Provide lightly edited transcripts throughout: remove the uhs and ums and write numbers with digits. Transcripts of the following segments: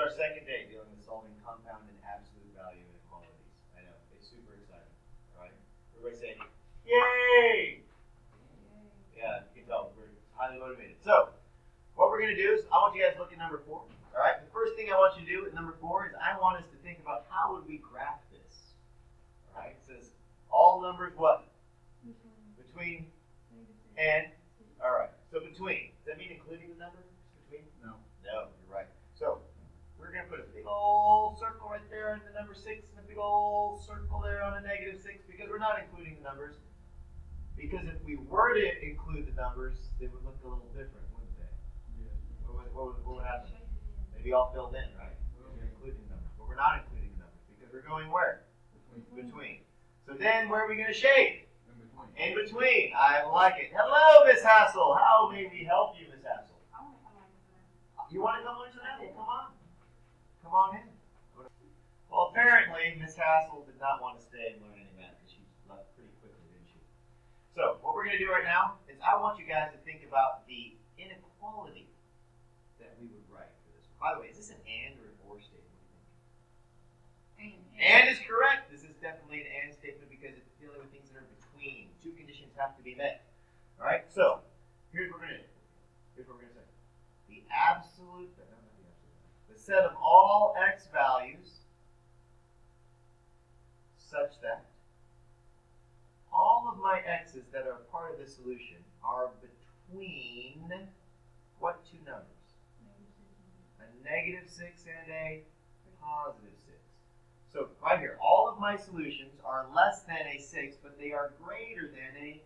our second day dealing with solving compound and absolute value inequalities. I know, it's super exciting, right? Everybody say, yay! Yeah, you can tell, we're highly motivated. So, what we're going to do is, I want you guys to look at number 4. All right, the first thing I want you to do at number 4 is I want us to think about how would we graph this. All right, it says all numbers what? Between and, all right, so between. Does that mean including the number? Between? No. No, you're right. So, we're going to put a big old circle right there in the number 6 and a big old circle there on a negative 6 because we're not including the numbers. Because if we were to include the numbers, they would look a little different, wouldn't they? Yeah. What would happen? They'd be all filled in, right? We're including numbers. But we're not including the numbers because we're going where? Between. So then where are we going to shade? In between. I like it. Hello, Miss Hassel. How may we help you, Miss Hassel? You want to come into that? Well, come on. Come on in. Well, apparently, Miss Hassel did not want to stay and learn any math because she left pretty quickly, didn't she? So, what we're going to do right now is I want you guys to think about the inequality that we would write for this. By the way, is this an and or an or statement? And is correct. This is definitely an and statement because it's dealing with things that are between. Two conditions have to be met. All right? So, here's what we're going to do. Here's what we're going to say. The set of all x values such that all of my x's that are part of the solution are between what two numbers? A negative 6 and a positive 6. So right here, all of my solutions are less than a 6, but they are greater than a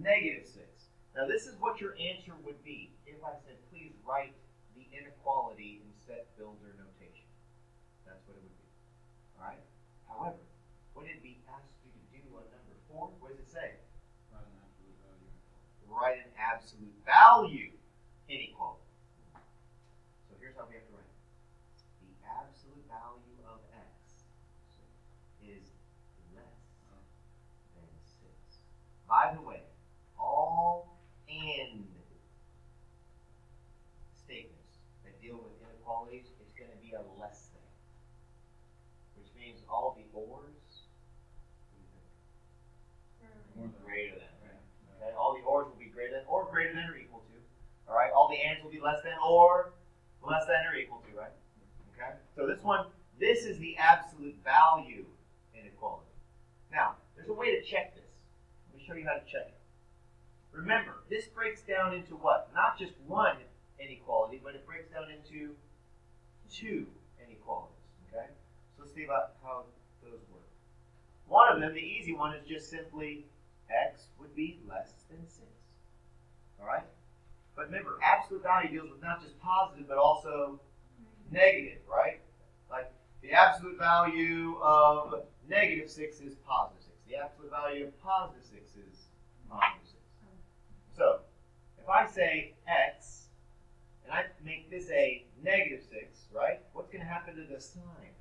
negative 6. Now this is what your answer would be if I said, please write the inequality in set builder notation. That's what it would be. All right? However, what did we ask you to do on number 4? What does it say? Write an absolute value inequality. So here's how we have to write it. The absolute value of x is less than 6. By the way, all and statements that deal with inequalities, it's going to be a less than, which means all the ors, greater than, right? Okay, all the ors will be greater than or equal to. All right, all the ands will be less than or less than or equal to, right? Okay, so this is the absolute value inequality. Now, there's a way to check this. Let me show you how to check it. Remember, this breaks down into what? Not just one inequality, but it breaks down into 2 inequalities. Okay? So let's see about how those work. One of them, the easy one, is just simply x would be less than 6. Alright? But remember, absolute value deals with not just positive, but also negative, right? Like, the absolute value of negative 6 is positive 6. The absolute value of positive 6 is positive 6. So, if I say x, and I make this a negative 6, right? What's going to happen to the sign?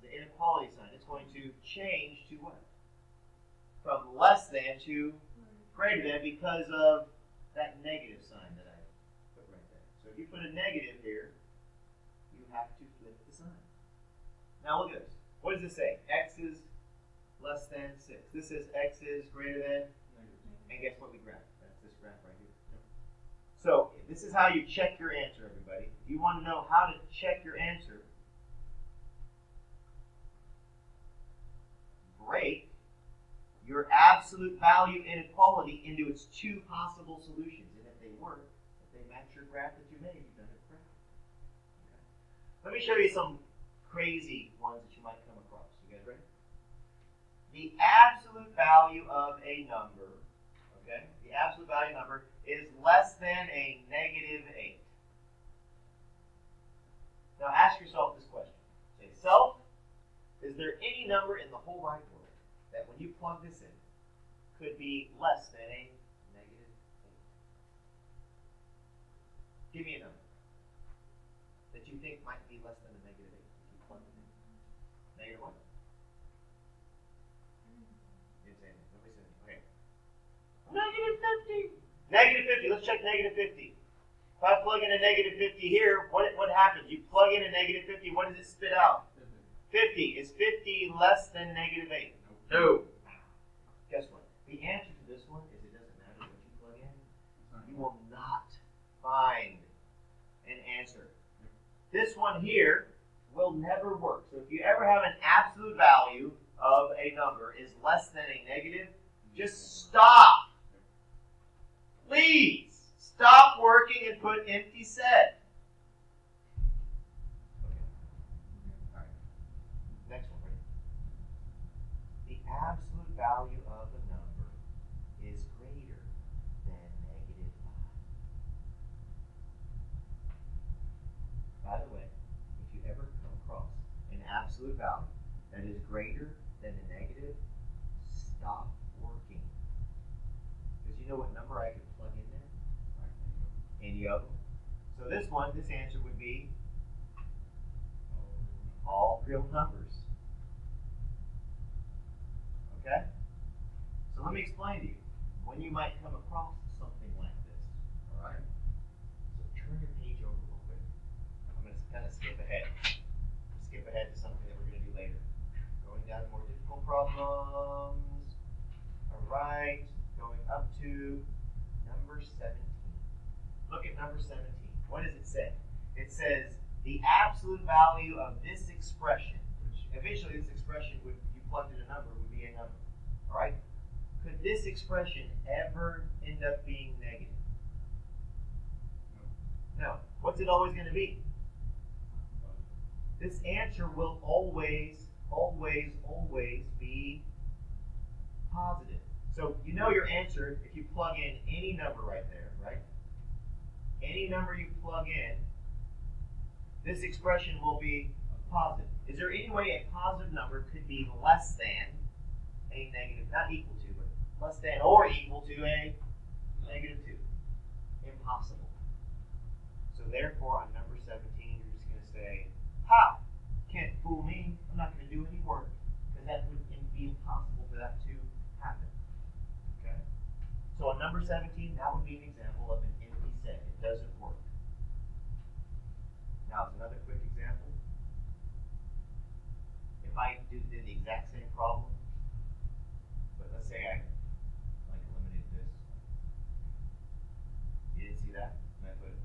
The inequality sign. It's going to change to what? From less than to greater than because of that negative sign that I put right there. So if you put a negative here, you have to flip the sign. Now look at this. What does this say? X is less than 6. This says x is greater than. And guess what we graph? That's this graph right here. So this is how you check your answer, everybody. If you want to know how to check your answer, break your absolute value inequality into its 2 possible solutions. And if they work, if they match your graph that you made, you've done it correctly. Okay. Let me show you some crazy ones that you might come across. You guys ready? The absolute value of a number, okay? The absolute value number is less than a negative 8. Now ask yourself this question. Say, self, is there any number in the whole wide world that when you plug this in could be less than a negative 8? Give me a number that you think might be less than a negative 8 if you plug it in. Negative what? You didn't say anything. Nobody said anything. Okay. Negative 50. Negative 50. Let's check negative 50. If I plug in a negative 50 here, what happens? You plug in a negative 50, what does it spit out? 50. Is 50 less than negative 8? No. Guess what? The answer to this one is it doesn't matter what you plug in. You will not find an answer. This one here will never work. So if you ever have an absolute value of a number is less than a negative, just stop. Please stop working and put empty set. Okay. All right. Next one. Right? The absolute value of a number is greater than negative 5. By the way, if you ever come across an absolute value that is greater than a negative, stop working. Because you know what number I could plug in there? Any of them. So this one, this answer would be all real numbers. Okay? So let me explain to you when you might come across something like this. Alright? So turn your page over real quick. I'm going to kind of skip ahead. Skip ahead to something that we're going to do later. Going down to more difficult problems. Alright. Going up to number 17. Look at number 17. What does it say? It says the absolute value of this expression, which eventually this expression would, if you plugged in a number, would be a number. All right? Could this expression ever end up being negative? No. What's it always going to be? This answer will always be positive. So you know your answer if you plug in any number right there, right? Any number you plug in, this expression will be positive. Is there any way a positive number could be less than a negative, not equal to, but less than or equal to a negative 2? Impossible. So therefore, on number 17, you're just going to say, ha, can't fool me. I'm not going to do any work, because that would be impossible for that to happen. Okay? So on number 17, that would be an example of an empty set. It doesn't work. Now, as another quick example, if I did the exact same problem, but let's say I eliminated this. You didn't see that? And I put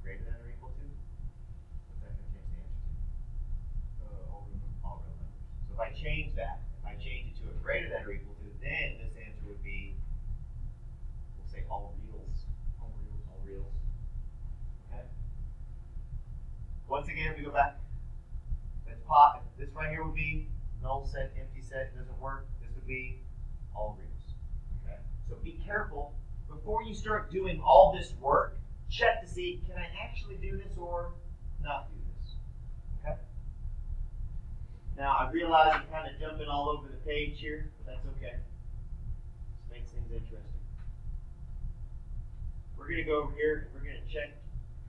greater than or equal to? What's that going to change the answer to? All real numbers. So if I change that, if I change it to a greater than or equal to, then this answer would be, we'll say all reals. All reals. Okay? Once again, we go back. This right here would be null set, empty set, doesn't work. This would be all reals. Okay? So be careful. Before you start doing all this work, check to see, can I actually do this or not do this? Okay? Now, I realize I'm kind of jumping all over the page here, but that's okay. This makes things interesting. We're going to go over here and we're going to check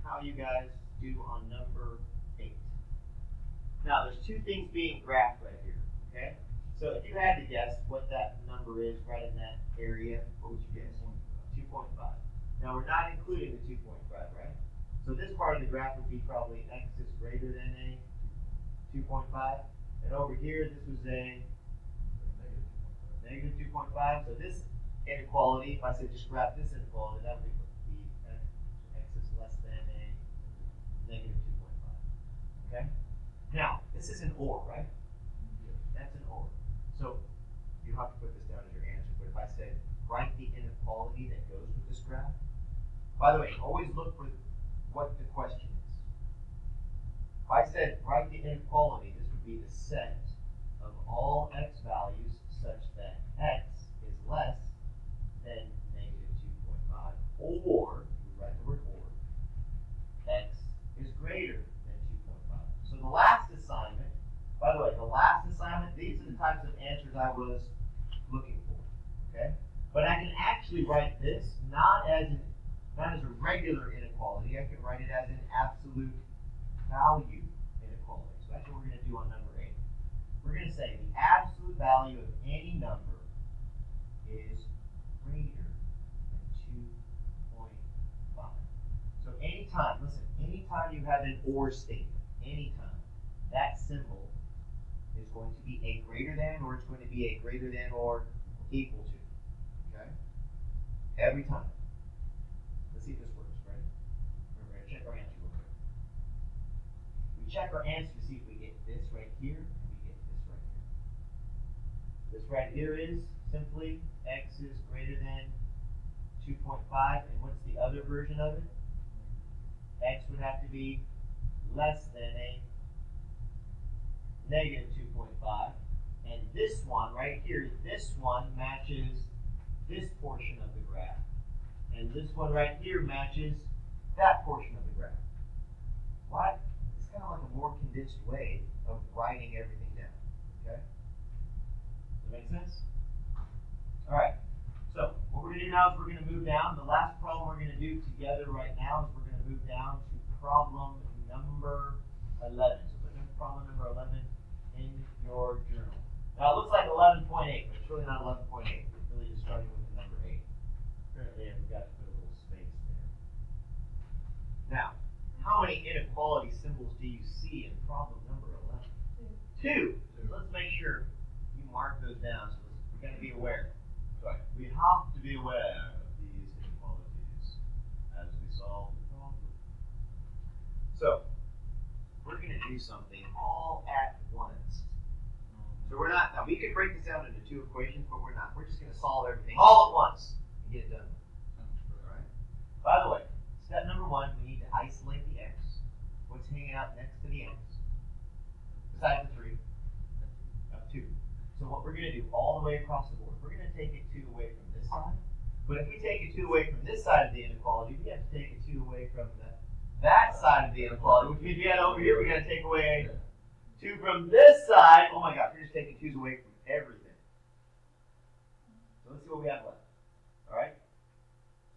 how you guys do on number 8. Now, there's two things being graphed right here, okay? So if you had to guess what that number is right in that area, what would you guess? 2.5. Now, we're not including the 2.5, right? So this part of the graph would be probably x is greater than a 2.5. And over here, this was a negative 2.5. So this inequality, if I said just graph this inequality, that would be x is less than a negative 2.5. Okay? Now, this is an OR, right? That's an OR. So you have to put this down as your answer. But if I said write the inequality that goes with this graph, by the way, always look for what the question is. If I said write the inequality, this would be the set of all x values such that x is less than negative 2.5, or, you write the word or, x is greater than 2.5. So the last assignment, by the way, these are the types of answers I was looking for, okay? But I can actually write this not as a regular inequality. I can write it as an absolute value inequality. So that's what we're going to do on number 8. We're going to say the absolute value of any number is greater than 2.5. anytime, listen, anytime you have an or statement, anytime, that symbol is going to be a greater than, or it's going to be a greater than or equal to. Okay? Every time. Let's see if this works, right? We're going to check our answer real quick. We check our answer to see if we get this right here, and we get this right here. This right here is simply x is greater than 2.5, and what's the other version of it? X would have to be less than a negative 2.5. And this one right here, this one matches this portion of the graph. And this one right here matches that portion of the graph. What? It's kind of like a more condensed way of writing everything down. Okay? Does that make sense? All right. So what we're going to do now is we're going to move down. The last problem we're going to do together right now is we're going to move down to problem number 11. So put problem number 11 in your journal. Now it looks like 11.8, but it's really not 11.8. It's really just starting with the number 8. There, we've got to put a little space there. Now, how many inequality symbols do you see in problem number 11? 2. So let's make sure you mark those down. So we've got to be aware. Right. We have to be aware of these inequalities as we solve the problem. So, we're going to do something all at once. So we're not, now we could break this down into 2 equations, but we're not. We're just going to solve everything all at once and get it done. All right. By the way, step number 1, we need to isolate the x. What's hanging out next to the x? Besides the 3. 2. So what we're going to do all the way across the board, we're going to take a 2 away from this side. But if we take a 2 away from this side of the inequality, we have to take a 2 away from that side of the inequality, which means we had over here, we got to take away 2 from this side. Oh my gosh, we're just taking 2's away from everything. So let's see what we have left. All right?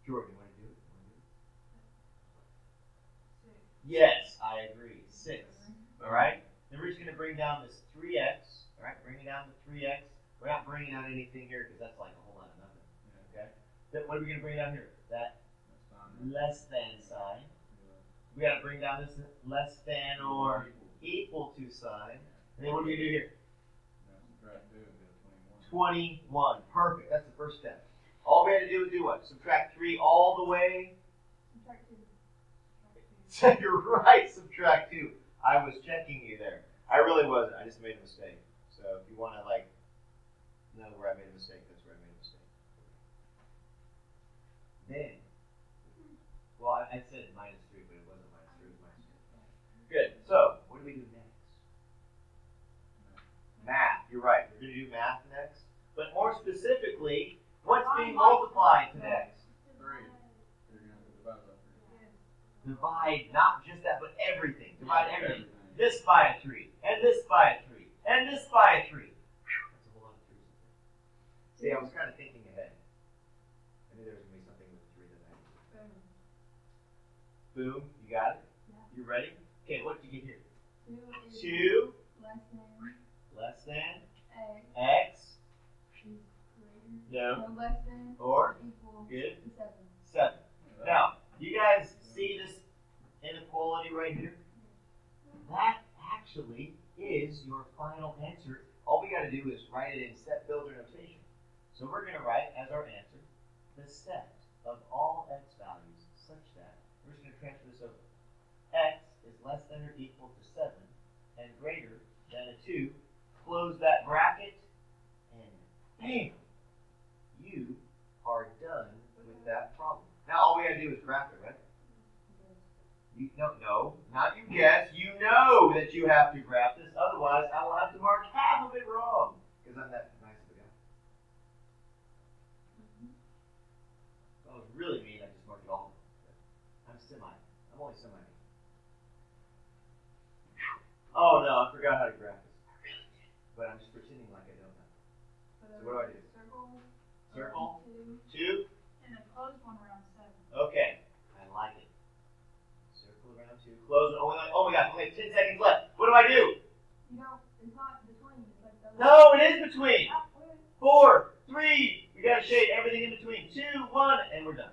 Jordan, you want to do it? Yes, I agree. 6. All right? Then we're just going to bring down this 3x. All right? Bring it down to 3x. We're not bringing down anything here because that's like a whole lot of nothing. Okay? Then what are we going to bring down here? That less than sign. We got to bring down this less than or equal to sign. And then what do we do here? 21. Perfect. That's the first step. All we had to do is do what? Subtract 3 all the way. Subtract 2. You're right. Subtract 2. I was checking you there. I really wasn't. I just made a mistake. So if you want to like know where I made a mistake, that's where I made a mistake. Then, well, I said minus 3, but it wasn't minus 3. It was minus 2. Good. So what do we do next? Math. You're right. We're going to do math next. But more specifically, what's being multiplied to next? 3. You're going to divide by 3. Divide not just that, but everything. Divide everything. This by a 3, and this by a 3, and this by a 3. That's a whole lot of 3s. See, I was kind of thinking ahead. I knew there was going to be something with 3 that I had. Boom. You got it? Yeah. You ready? Okay, what did you get here? 2 less than x is greater. No. Less than or equal good. to 7. 7. Now, you guys see this inequality right here? That actually is your final answer. All we got to do is write it in step builder notation. So we're going to write as our answer the set of all x values such that we're just going to transfer this over. X is less than or equal to 7 and greater than a 2. Close that bracket and bam! You are done with that problem. Now all we got to do is graph it, right? You don't know, not you guess. You know that you have to graph this. Otherwise, I will have to mark half of it wrong because I'm that nice of a guy. If I was really mean, I just mark it all. I'm only semi. Oh no, I forgot how to graph this. I really did, but I'm just pretending like I don't know. So what do I do? Circle. 2. And a closed one around 7. Okay, I like it. Around 2, close it. Oh my God, only 10 seconds left. What do I do? You know, it's not between. It's like the No, it is between. 4, 3. We got to shade everything in between. 2, 1, and we're done.